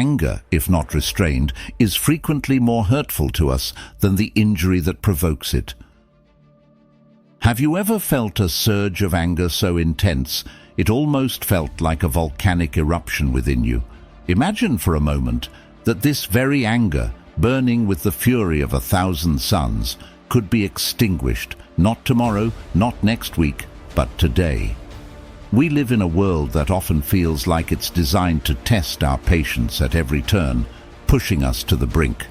anger, if not restrained, is frequently more hurtful to us than the injury that provokes it. Have you ever felt a surge of anger so intense it almost felt like a volcanic eruption within you? Imagine for a moment that this very anger, burning with the fury of 1,000 suns, could be extinguished, not tomorrow, not next week, but today. We live in a world that often feels like it's designed to test our patience at every turn, pushing us to the brink.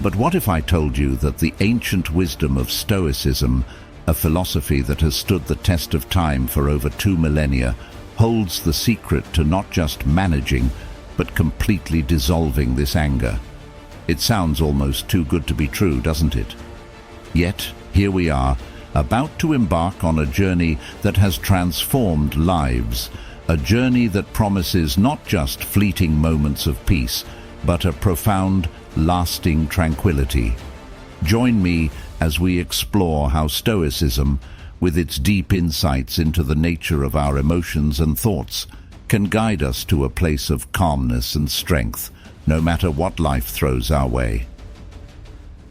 But what if I told you that the ancient wisdom of Stoicism, a philosophy that has stood the test of time for over 2 millennia, holds the secret to not just managing, but completely dissolving this anger? It sounds almost too good to be true, doesn't it? Yet, here we are, about to embark on a journey that has transformed lives, a journey that promises not just fleeting moments of peace, but a profound, lasting tranquility. Join me as we explore how Stoicism, with its deep insights into the nature of our emotions and thoughts, can guide us to a place of calmness and strength, no matter what life throws our way.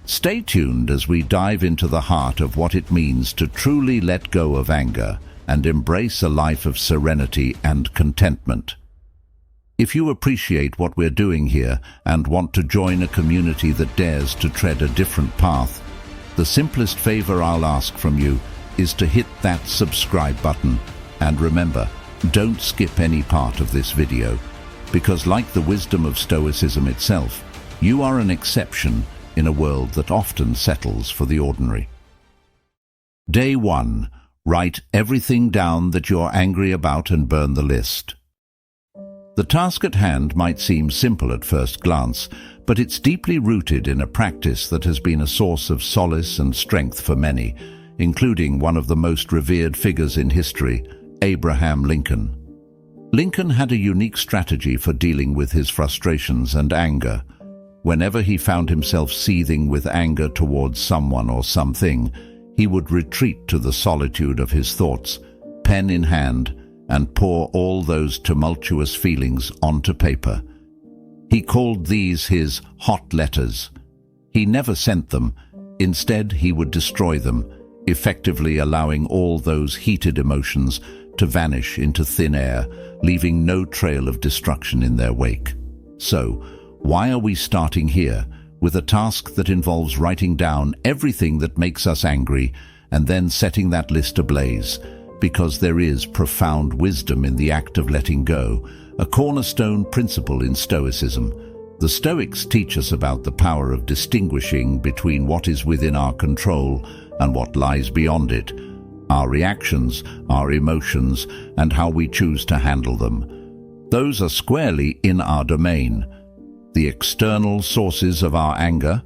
Stay tuned as we dive into the heart of what it means to truly let go of anger and embrace a life of serenity and contentment. If you appreciate what we're doing here and want to join a community that dares to tread a different path, the simplest favor I'll ask from you is to hit that subscribe button. And remember, don't skip any part of this video, because like the wisdom of Stoicism itself, you are an exception in a world that often settles for the ordinary. Day 1. Write everything down that you're angry about and burn the list. The task at hand might seem simple at first glance, but it's deeply rooted in a practice that has been a source of solace and strength for many, including one of the most revered figures in history, Abraham Lincoln. Lincoln had a unique strategy for dealing with his frustrations and anger. Whenever he found himself seething with anger towards someone or something, he would retreat to the solitude of his thoughts, pen in hand, and pour all those tumultuous feelings onto paper. He called these his hot letters. He never sent them. Instead, he would destroy them, effectively allowing all those heated emotions to vanish into thin air, leaving no trail of destruction in their wake. So, why are we starting here, with a task that involves writing down everything that makes us angry and then setting that list ablaze? Because there is profound wisdom in the act of letting go, a cornerstone principle in Stoicism. The Stoics teach us about the power of distinguishing between what is within our control and what lies beyond it, our reactions, our emotions, and how we choose to handle them. Those are squarely in our domain. The external sources of our anger?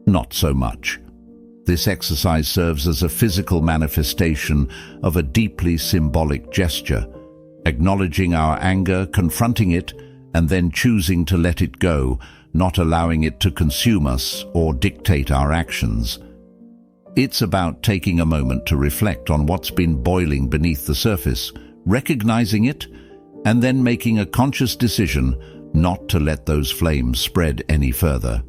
Not so much. This exercise serves as a physical manifestation of a deeply symbolic gesture, acknowledging our anger, confronting it, and then choosing to let it go, not allowing it to consume us or dictate our actions. It's about taking a moment to reflect on what's been boiling beneath the surface, recognizing it, and then making a conscious decision not to let those flames spread any further.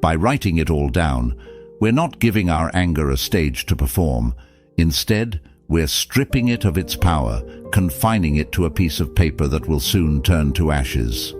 By writing it all down, we're not giving our anger a stage to perform. Instead, we're stripping it of its power, confining it to a piece of paper that will soon turn to ashes.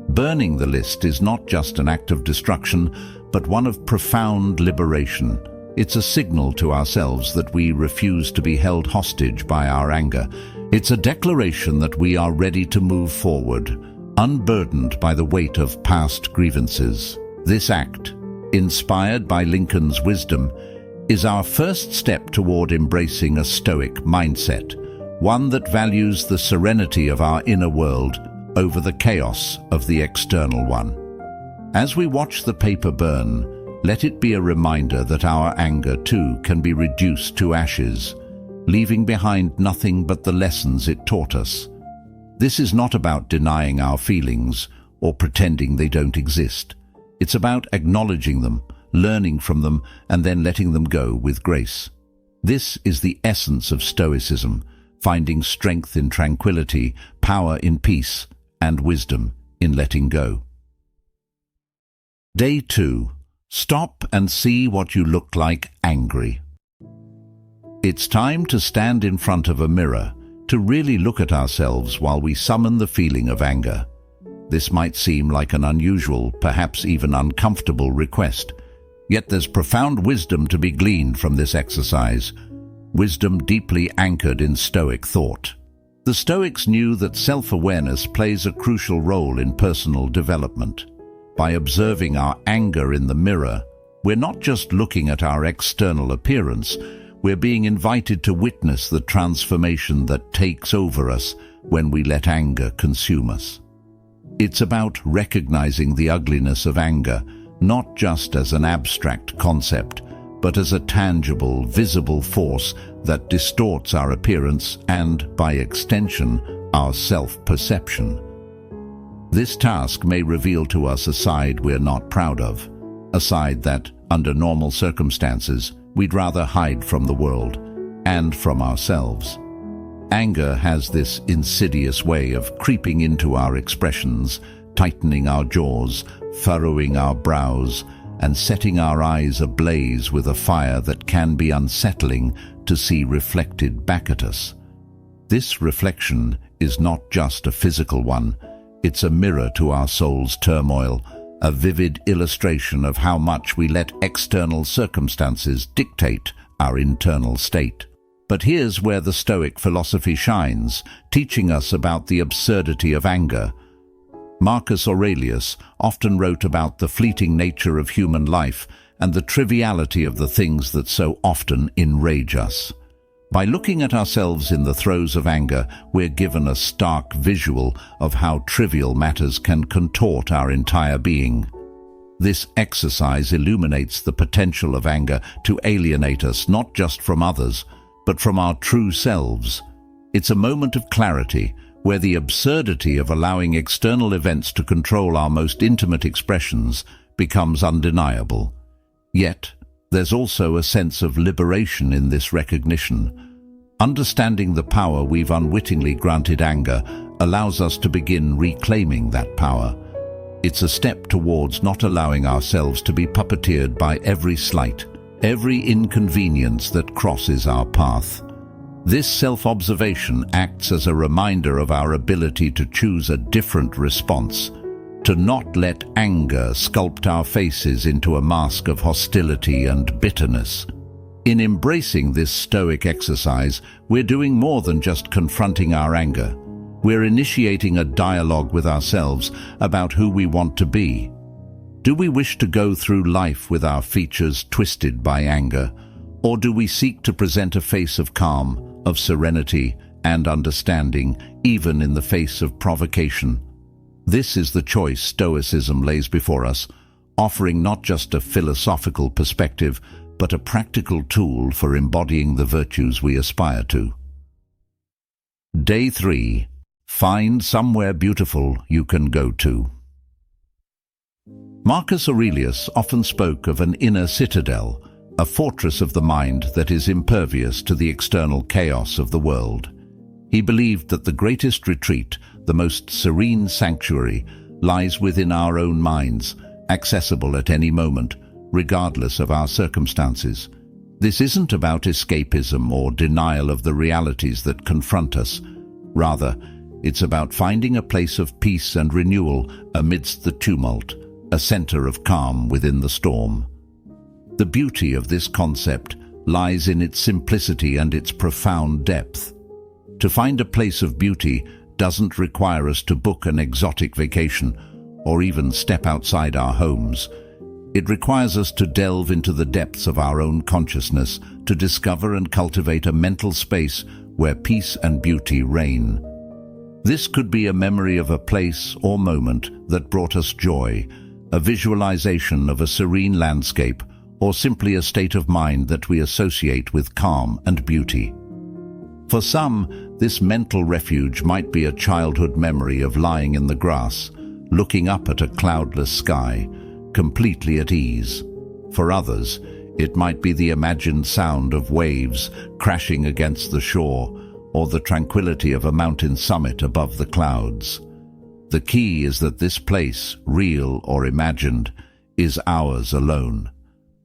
Burning the list is not just an act of destruction, but one of profound liberation. It's a signal to ourselves that we refuse to be held hostage by our anger. It's a declaration that we are ready to move forward, unburdened by the weight of past grievances. This act, inspired by Lincoln's wisdom, is our first step toward embracing a Stoic mindset, one that values the serenity of our inner world over the chaos of the external one. As we watch the paper burn, let it be a reminder that our anger too can be reduced to ashes, leaving behind nothing but the lessons it taught us. This is not about denying our feelings or pretending they don't exist. It's about acknowledging them, learning from them, and then letting them go with grace. This is the essence of Stoicism, finding strength in tranquility, power in peace, and wisdom in letting go. Day 2. Stop and see what you look like angry. It's time to stand in front of a mirror, to really look at ourselves while we summon the feeling of anger. This might seem like an unusual, perhaps even uncomfortable request, yet there's profound wisdom to be gleaned from this exercise, wisdom deeply anchored in Stoic thought. The Stoics knew that self-awareness plays a crucial role in personal development. By observing our anger in the mirror, we're not just looking at our external appearance, we're being invited to witness the transformation that takes over us when we let anger consume us. It's about recognizing the ugliness of anger, not just as an abstract concept, but as a tangible, visible force that distorts our appearance and, by extension, our self-perception. This task may reveal to us a side we're not proud of, a side that, under normal circumstances, we'd rather hide from the world and from ourselves. Anger has this insidious way of creeping into our expressions, tightening our jaws, furrowing our brows, and setting our eyes ablaze with a fire that can be unsettling to see reflected back at us. This reflection is not just a physical one, it's a mirror to our soul's turmoil, a vivid illustration of how much we let external circumstances dictate our internal state. But here's where the Stoic philosophy shines, teaching us about the absurdity of anger. Marcus Aurelius often wrote about the fleeting nature of human life and the triviality of the things that so often enrage us. By looking at ourselves in the throes of anger, we're given a stark visual of how trivial matters can contort our entire being. This exercise illuminates the potential of anger to alienate us not just from others, but from our true selves. It's a moment of clarity, where the absurdity of allowing external events to control our most intimate expressions becomes undeniable. Yet, there's also a sense of liberation in this recognition. Understanding the power we've unwittingly granted anger allows us to begin reclaiming that power. It's a step towards not allowing ourselves to be puppeteered by every slight, every inconvenience that crosses our path. This self-observation acts as a reminder of our ability to choose a different response, to not let anger sculpt our faces into a mask of hostility and bitterness. In embracing this Stoic exercise, we're doing more than just confronting our anger. We're initiating a dialogue with ourselves about who we want to be. Do we wish to go through life with our features twisted by anger, or do we seek to present a face of calm, of serenity and understanding, even in the face of provocation? This is the choice Stoicism lays before us, offering not just a philosophical perspective, but a practical tool for embodying the virtues we aspire to. Day 3. Find somewhere beautiful you can go to. Marcus Aurelius often spoke of an inner citadel, a fortress of the mind that is impervious to the external chaos of the world. He believed that the greatest retreat, the most serene sanctuary, lies within our own minds, accessible at any moment, regardless of our circumstances. This isn't about escapism or denial of the realities that confront us. Rather, it's about finding a place of peace and renewal amidst the tumult, a center of calm within the storm. The beauty of this concept lies in its simplicity and its profound depth. To find a place of beauty doesn't require us to book an exotic vacation or even step outside our homes. It requires us to delve into the depths of our own consciousness to discover and cultivate a mental space where peace and beauty reign. This could be a memory of a place or moment that brought us joy, a visualization of a serene landscape, or simply a state of mind that we associate with calm and beauty. For some, this mental refuge might be a childhood memory of lying in the grass, looking up at a cloudless sky, completely at ease. For others, it might be the imagined sound of waves crashing against the shore, or the tranquility of a mountain summit above the clouds. The key is that this place, real or imagined, is ours alone,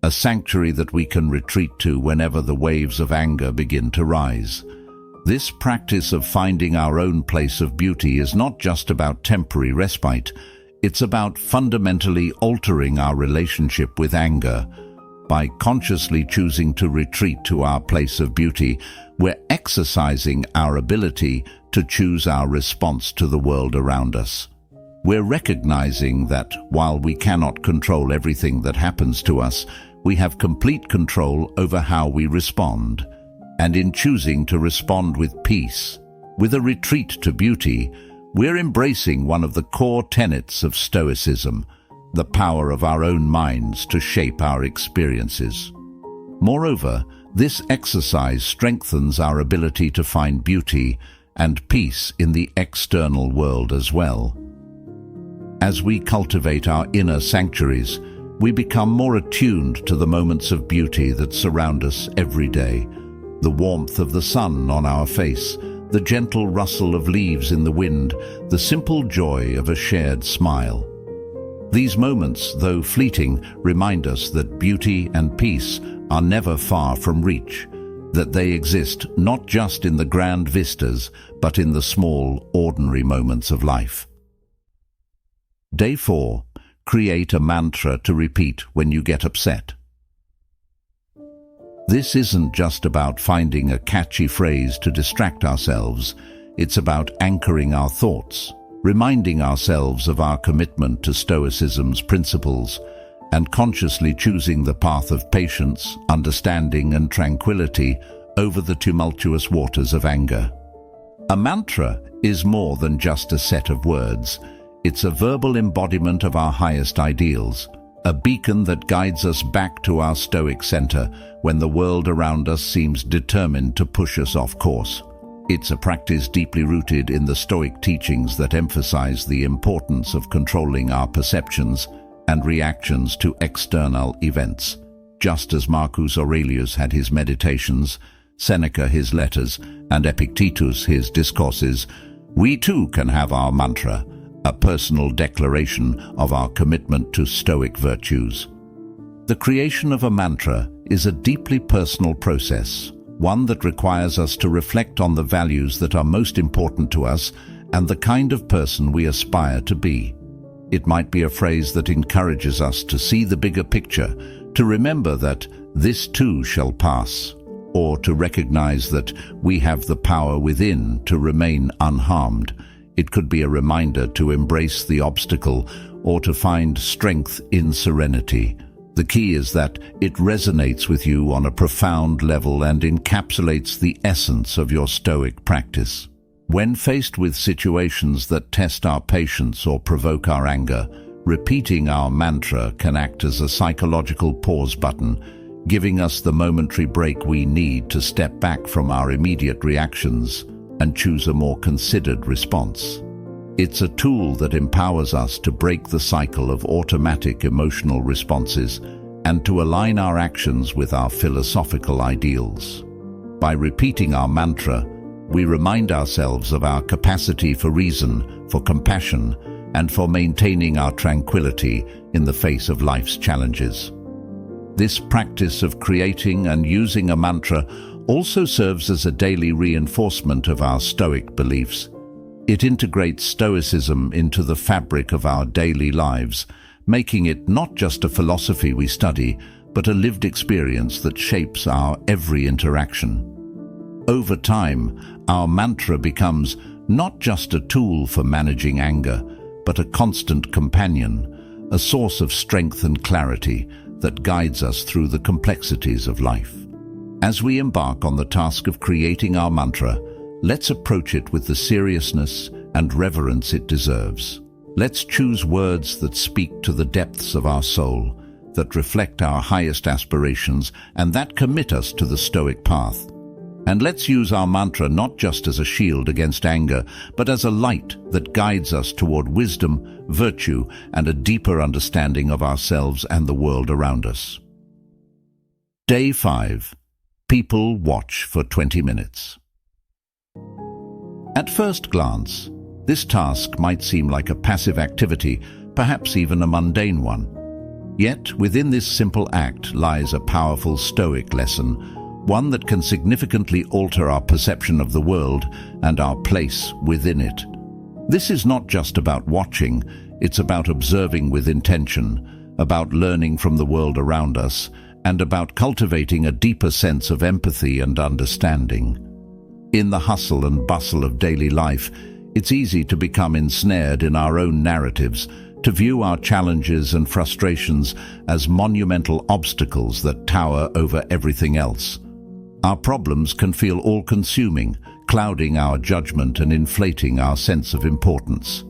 a sanctuary that we can retreat to whenever the waves of anger begin to rise. This practice of finding our own place of beauty is not just about temporary respite. It's about fundamentally altering our relationship with anger. By consciously choosing to retreat to our place of beauty, we're exercising our ability to choose our response to the world around us. We're recognizing that while we cannot control everything that happens to us, we have complete control over how we respond. And in choosing to respond with peace, with a retreat to beauty, we're embracing one of the core tenets of Stoicism, the power of our own minds to shape our experiences. Moreover, this exercise strengthens our ability to find beauty and peace in the external world as well. As we cultivate our inner sanctuaries, we become more attuned to the moments of beauty that surround us every day. The warmth of the sun on our face, the gentle rustle of leaves in the wind, the simple joy of a shared smile. These moments, though fleeting, remind us that beauty and peace are never far from reach, that they exist not just in the grand vistas, but in the small, ordinary moments of life. Day 4. Create a mantra to repeat when you get upset. This isn't just about finding a catchy phrase to distract ourselves. It's about anchoring our thoughts, reminding ourselves of our commitment to Stoicism's principles, and consciously choosing the path of patience, understanding, and tranquility over the tumultuous waters of anger. A mantra is more than just a set of words. It's a verbal embodiment of our highest ideals, a beacon that guides us back to our Stoic center when the world around us seems determined to push us off course. It's a practice deeply rooted in the Stoic teachings that emphasize the importance of controlling our perceptions and reactions to external events. Just as Marcus Aurelius had his meditations, Seneca his letters, and Epictetus his discourses, we too can have our mantra, a personal declaration of our commitment to Stoic virtues. The creation of a mantra is a deeply personal process, one that requires us to reflect on the values that are most important to us and the kind of person we aspire to be. It might be a phrase that encourages us to see the bigger picture, to remember that this too shall pass, or to recognize that we have the power within to remain unharmed. It could be a reminder to embrace the obstacle or to find strength in serenity. The key is that it resonates with you on a profound level and encapsulates the essence of your Stoic practice. When faced with situations that test our patience or provoke our anger, repeating our mantra can act as a psychological pause button, giving us the momentary break we need to step back from our immediate reactions and choose a more considered response. It's a tool that empowers us to break the cycle of automatic emotional responses and to align our actions with our philosophical ideals. By repeating our mantra, we remind ourselves of our capacity for reason, for compassion, and for maintaining our tranquility in the face of life's challenges. This practice of creating and using a mantra also serves as a daily reinforcement of our Stoic beliefs. It integrates Stoicism into the fabric of our daily lives, making it not just a philosophy we study, but a lived experience that shapes our every interaction. Over time, our mantra becomes not just a tool for managing anger, but a constant companion, a source of strength and clarity that guides us through the complexities of life. As we embark on the task of creating our mantra, let's approach it with the seriousness and reverence it deserves. Let's choose words that speak to the depths of our soul, that reflect our highest aspirations, and that commit us to the Stoic path. And let's use our mantra not just as a shield against anger, but as a light that guides us toward wisdom, virtue, and a deeper understanding of ourselves and the world around us. Day 5. People watch for 20 minutes. At first glance, This task might seem like a passive activity, perhaps even a mundane one. Yet, within this simple act lies a powerful Stoic lesson, one that can significantly alter our perception of the world and our place within it. This is not just about watching, it's about observing with intention, about learning from the world around us, and about cultivating a deeper sense of empathy and understanding. In the hustle and bustle of daily life, it's easy to become ensnared in our own narratives, to view our challenges and frustrations as monumental obstacles that tower over everything else. Our problems can feel all-consuming, clouding our judgment and inflating our sense of importance.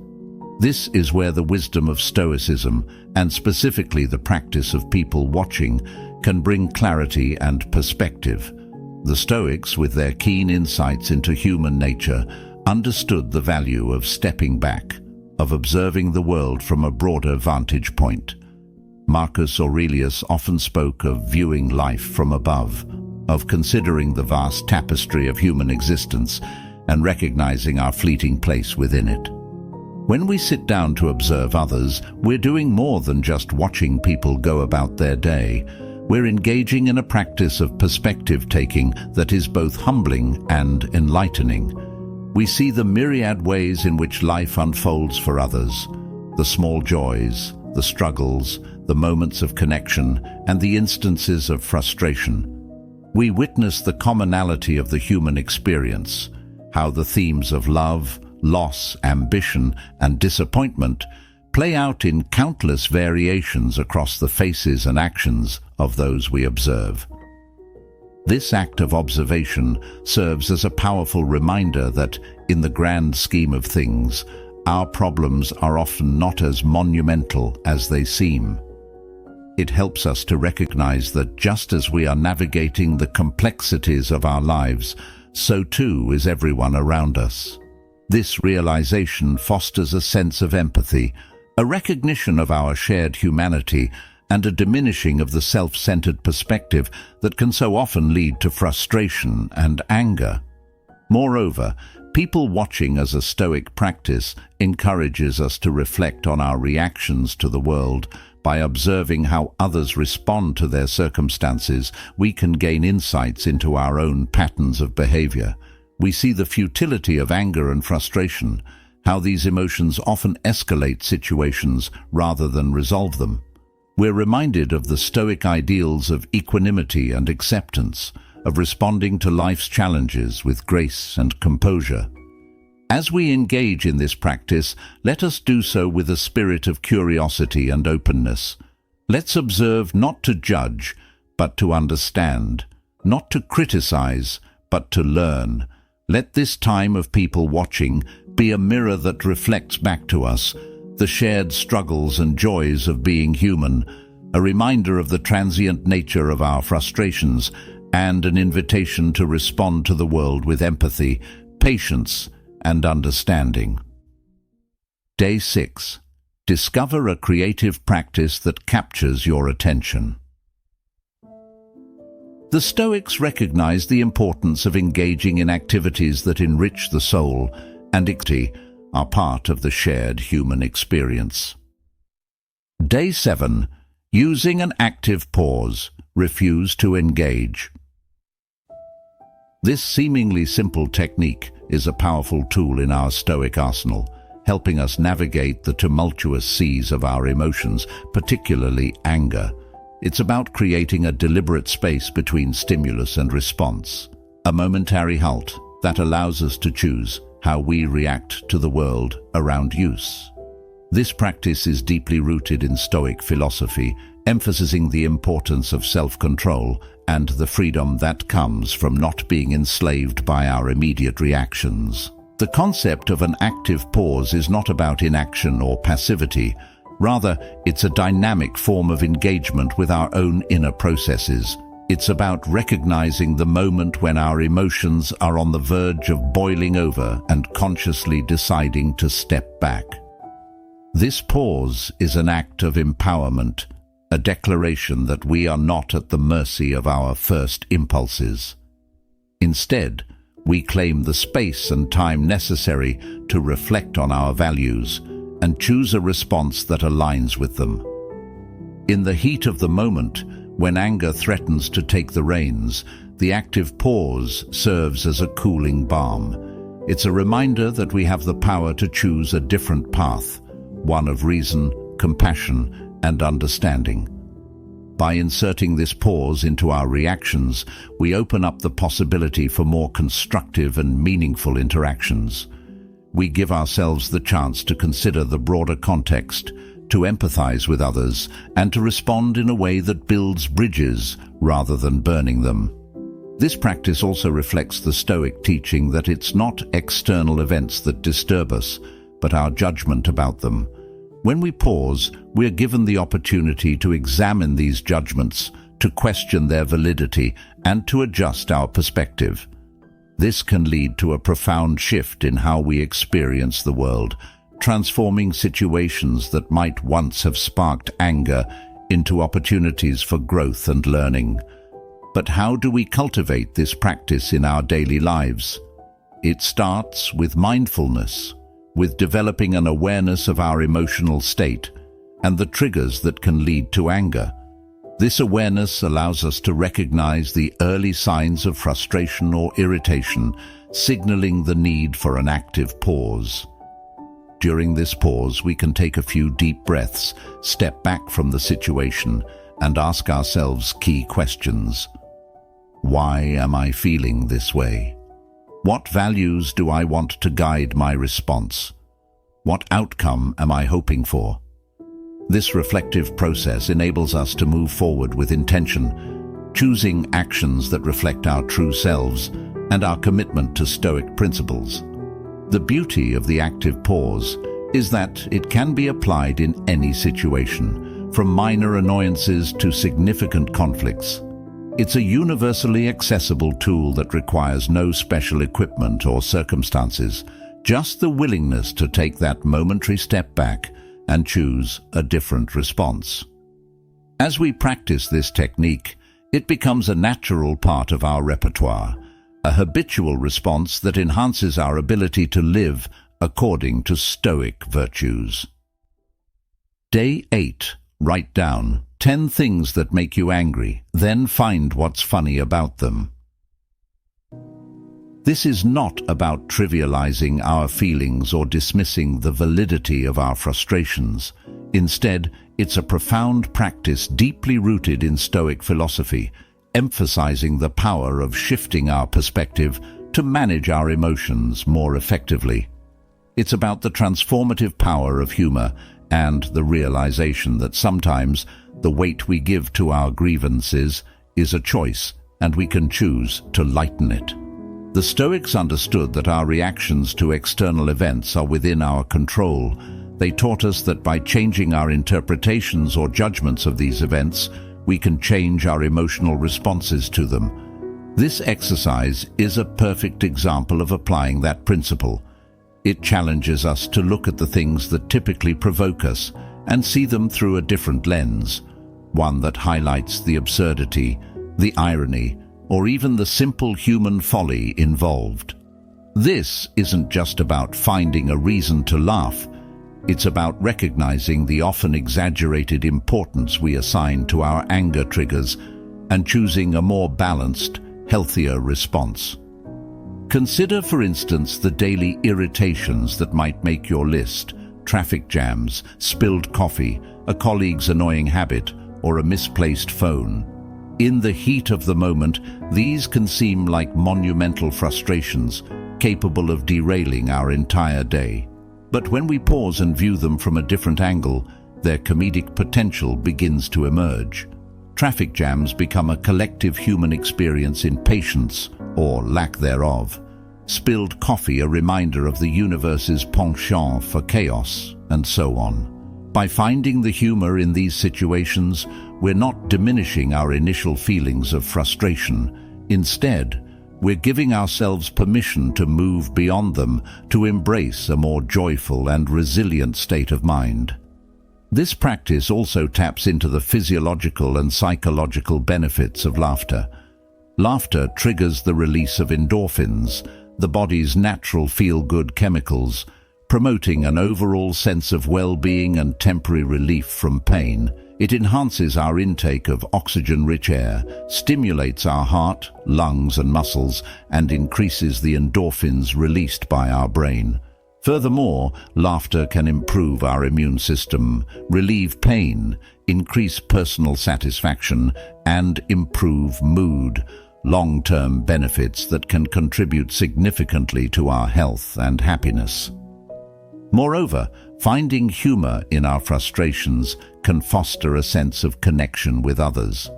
This is where the wisdom of Stoicism, and specifically the practice of people watching, can bring clarity and perspective. The Stoics, with their keen insights into human nature, understood the value of stepping back, of observing the world from a broader vantage point. Marcus Aurelius often spoke of viewing life from above, of considering the vast tapestry of human existence and recognizing our fleeting place within it. When we sit down to observe others, we're doing more than just watching people go about their day. We're engaging in a practice of perspective-taking that is both humbling and enlightening. We see the myriad ways in which life unfolds for others, the small joys, the struggles, the moments of connection, and the instances of frustration. We witness the commonality of the human experience, how the themes of love, loss, ambition, and disappointment play out in countless variations across the faces and actions of those we observe. This act of observation serves as a powerful reminder that, in the grand scheme of things, our problems are often not as monumental as they seem. It helps us to recognize that just as we are navigating the complexities of our lives, so too is everyone around us. This realization fosters a sense of empathy, a recognition of our shared humanity, and a diminishing of the self-centered perspective that can so often lead to frustration and anger. Moreover, people watching as a Stoic practice encourages us to reflect on our reactions to the world. By observing how others respond to their circumstances, we can gain insights into our own patterns of behavior. We see the futility of anger and frustration, how these emotions often escalate situations rather than resolve them. We're reminded of the Stoic ideals of equanimity and acceptance, of responding to life's challenges with grace and composure. As we engage in this practice, let us do so with a spirit of curiosity and openness. Let's observe not to judge, but to understand, not to criticize, but to learn. Let this time of people watching be a mirror that reflects back to us the shared struggles and joys of being human, a reminder of the transient nature of our frustrations, and an invitation to respond to the world with empathy, patience, and understanding. Day 6. Discover a creative practice that captures your attention. The Stoics recognized the importance of engaging in activities that enrich the soul, and are part of the shared human experience. Day 7. Using an active pause, refuse to engage. This seemingly simple technique is a powerful tool in our Stoic arsenal, helping us navigate the tumultuous seas of our emotions, particularly anger. It's about creating a deliberate space between stimulus and response, a momentary halt that allows us to choose how we react to the world around us. This practice is deeply rooted in Stoic philosophy, emphasizing the importance of self-control and the freedom that comes from not being enslaved by our immediate reactions. The concept of an active pause is not about inaction or passivity. Rather, it's a dynamic form of engagement with our own inner processes. It's about recognizing the moment when our emotions are on the verge of boiling over and consciously deciding to step back. This pause is an act of empowerment, a declaration that we are not at the mercy of our first impulses. Instead, We claim the space and time necessary to reflect on our values and choose a response that aligns with them. In the heat of the moment, when anger threatens to take the reins, the active pause serves as a cooling balm. It's a reminder that we have the power to choose a different path, one of reason, compassion, and understanding. By inserting this pause into our reactions, we open up the possibility for more constructive and meaningful interactions. We give ourselves the chance to consider the broader context, to empathize with others, and to respond in a way that builds bridges rather than burning them. This practice also reflects the Stoic teaching that it's not external events that disturb us, but our judgment about them. When we pause, we are given the opportunity to examine these judgments, to question their validity, and to adjust our perspective. This can lead to a profound shift in how we experience the world, transforming situations that might once have sparked anger into opportunities for growth and learning. But how do we cultivate this practice in our daily lives? It starts with mindfulness, with developing an awareness of our emotional state and the triggers that can lead to anger. This awareness allows us to recognize the early signs of frustration or irritation, signaling the need for an active pause. During this pause, we can take a few deep breaths, step back from the situation, and ask ourselves key questions. Why am I feeling this way? What values do I want to guide my response? What outcome am I hoping for? This reflective process enables us to move forward with intention, choosing actions that reflect our true selves and our commitment to Stoic principles. The beauty of the active pause is that it can be applied in any situation, from minor annoyances to significant conflicts. It's a universally accessible tool that requires no special equipment or circumstances, just the willingness to take that momentary step back and choose a different response. As we practice this technique, it becomes a natural part of our repertoire, a habitual response that enhances our ability to live according to Stoic virtues. Day 8. Write down 10 things that make you angry, then find what's funny about them. This is not about trivializing our feelings or dismissing the validity of our frustrations. Instead, it's a profound practice deeply rooted in Stoic philosophy, emphasizing the power of shifting our perspective to manage our emotions more effectively. It's about the transformative power of humor and the realization that sometimes the weight we give to our grievances is a choice, and we can choose to lighten it. The Stoics understood that our reactions to external events are within our control. They taught us that by changing our interpretations or judgments of these events, we can change our emotional responses to them. This exercise is a perfect example of applying that principle. It challenges us to look at the things that typically provoke us and see them through a different lens, one that highlights the absurdity, the irony, or even the simple human folly involved. This isn't just about finding a reason to laugh. It's about recognizing the often exaggerated importance we assign to our anger triggers and choosing a more balanced, healthier response. Consider, for instance, the daily irritations that might make your list: traffic jams, spilled coffee, a colleague's annoying habit, or a misplaced phone. In the heat of the moment, these can seem like monumental frustrations, capable of derailing our entire day. But when we pause and view them from a different angle, their comedic potential begins to emerge. Traffic jams become a collective human experience in patience, or lack thereof. Spilled coffee a reminder of the universe's penchant for chaos, and so on. By finding the humor in these situations, we're not diminishing our initial feelings of frustration. Instead, we're giving ourselves permission to move beyond them, to embrace a more joyful and resilient state of mind. This practice also taps into the physiological and psychological benefits of laughter. Laughter triggers the release of endorphins, the body's natural feel-good chemicals, promoting an overall sense of well-being and temporary relief from pain. It enhances our intake of oxygen-rich air, stimulates our heart, lungs and muscles, and increases the endorphins released by our brain. Furthermore, laughter can improve our immune system, relieve pain, increase personal satisfaction, and improve mood, long-term benefits that can contribute significantly to our health and happiness. Moreover, finding humor in our frustrations can foster a sense of connection with others.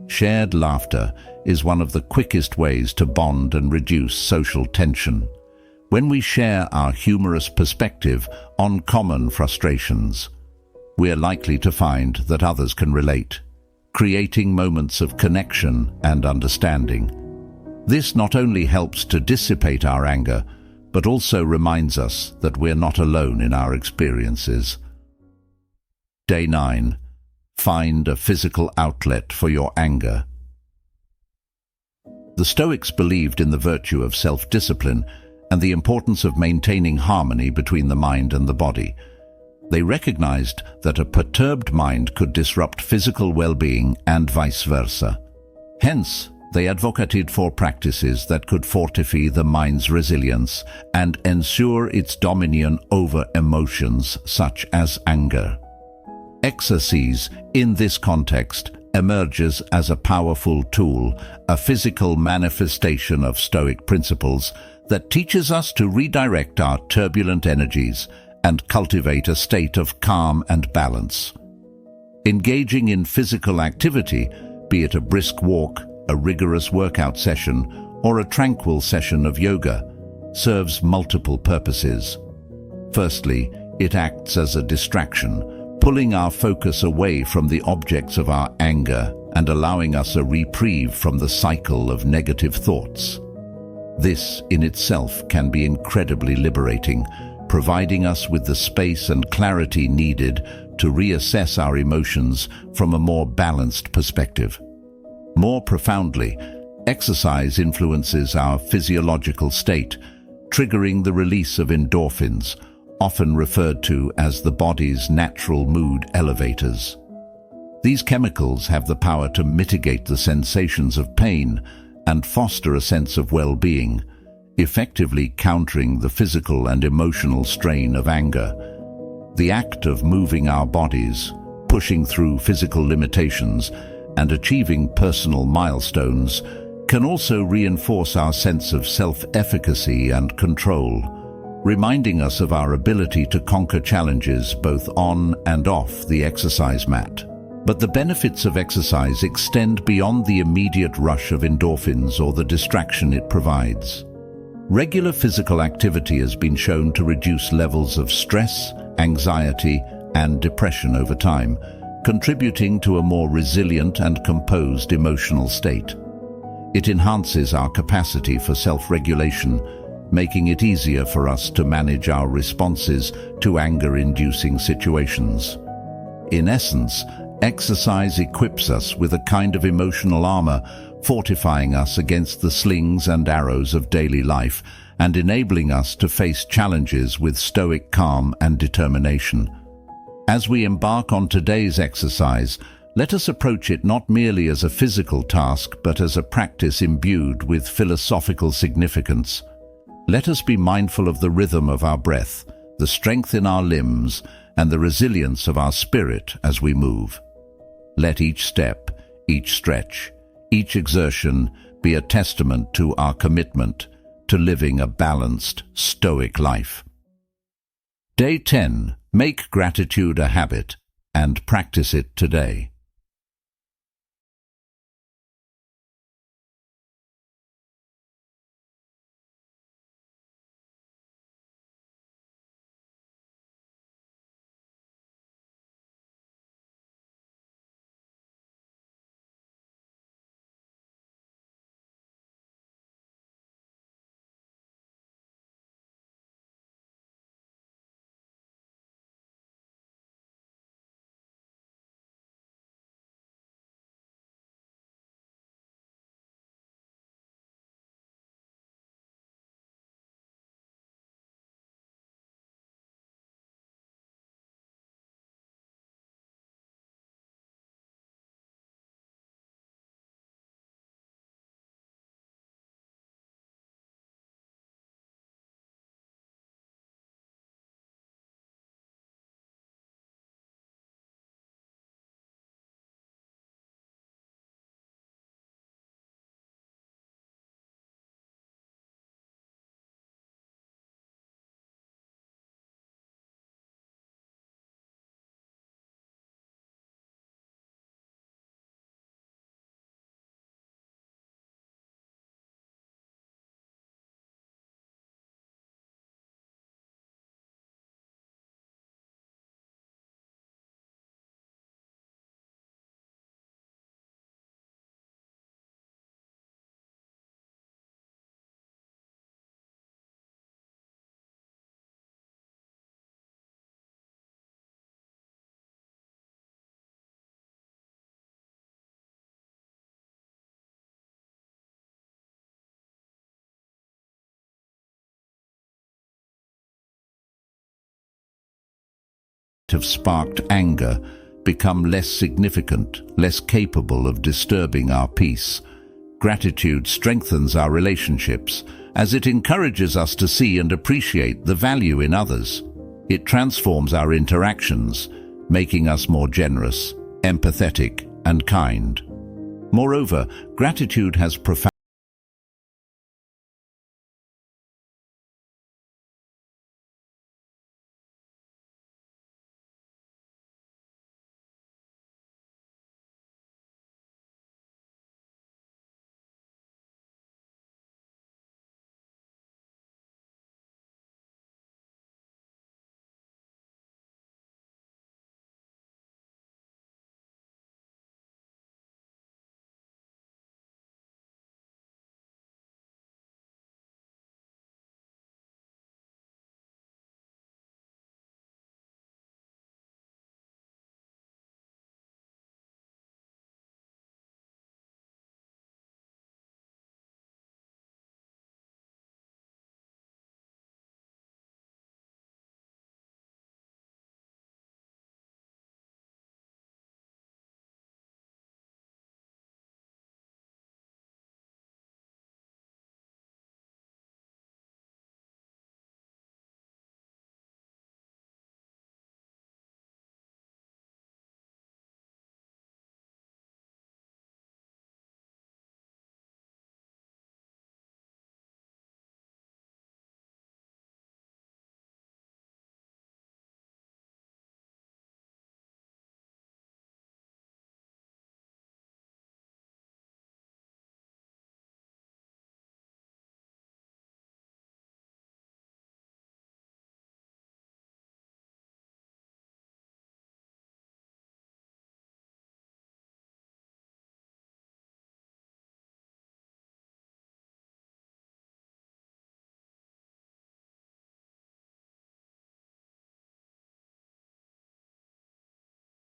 Shared laughter is one of the quickest ways to bond and reduce social tension. When we share our humorous perspective on common frustrations, we are likely to find that others can relate, creating moments of connection and understanding. This not only helps to dissipate our anger, but also reminds us that we're not alone in our experiences. Day 9. Find a physical outlet for your anger. The Stoics believed in the virtue of self-discipline and the importance of maintaining harmony between the mind and the body. They recognized that a perturbed mind could disrupt physical well-being and vice versa. Hence, they advocated for practices that could fortify the mind's resilience and ensure its dominion over emotions such as anger. Exercise, in this context, emerges as a powerful tool, a physical manifestation of Stoic principles that teaches us to redirect our turbulent energies and cultivate a state of calm and balance. Engaging in physical activity, be it a brisk walk, a rigorous workout session, or a tranquil session of yoga, serves multiple purposes. Firstly, it acts as a distraction, pulling our focus away from the objects of our anger and allowing us a reprieve from the cycle of negative thoughts. This in itself can be incredibly liberating, providing us with the space and clarity needed to reassess our emotions from a more balanced perspective. More profoundly, exercise influences our physiological state, triggering the release of endorphins, often referred to as the body's natural mood elevators. These chemicals have the power to mitigate the sensations of pain and foster a sense of well-being, effectively countering the physical and emotional strain of anger. The act of moving our bodies, pushing through physical limitations, and achieving personal milestones can also reinforce our sense of self-efficacy and control, reminding us of our ability to conquer challenges both on and off the exercise mat. But the benefits of exercise extend beyond the immediate rush of endorphins or the distraction it provides. Regular physical activity has been shown to reduce levels of stress, anxiety, and depression over time, contributing to a more resilient and composed emotional state. It enhances our capacity for self-regulation, making it easier for us to manage our responses to anger-inducing situations. In essence, exercise equips us with a kind of emotional armor, fortifying us against the slings and arrows of daily life and enabling us to face challenges with stoic calm and determination. As we embark on today's exercise, let us approach it not merely as a physical task, but as a practice imbued with philosophical significance. Let us be mindful of the rhythm of our breath, the strength in our limbs, and the resilience of our spirit as we move. Let each step, each stretch, each exertion be a testament to our commitment to living a balanced, stoic life. Day 10. Make gratitude a habit and practice it today. have sparked anger become less significant, less capable of disturbing our peace. Gratitude strengthens our relationships, as it encourages us to see and appreciate the value in others. It transforms our interactions, making us more generous, empathetic, and kind. Moreover, gratitude has profound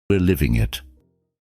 we're living it.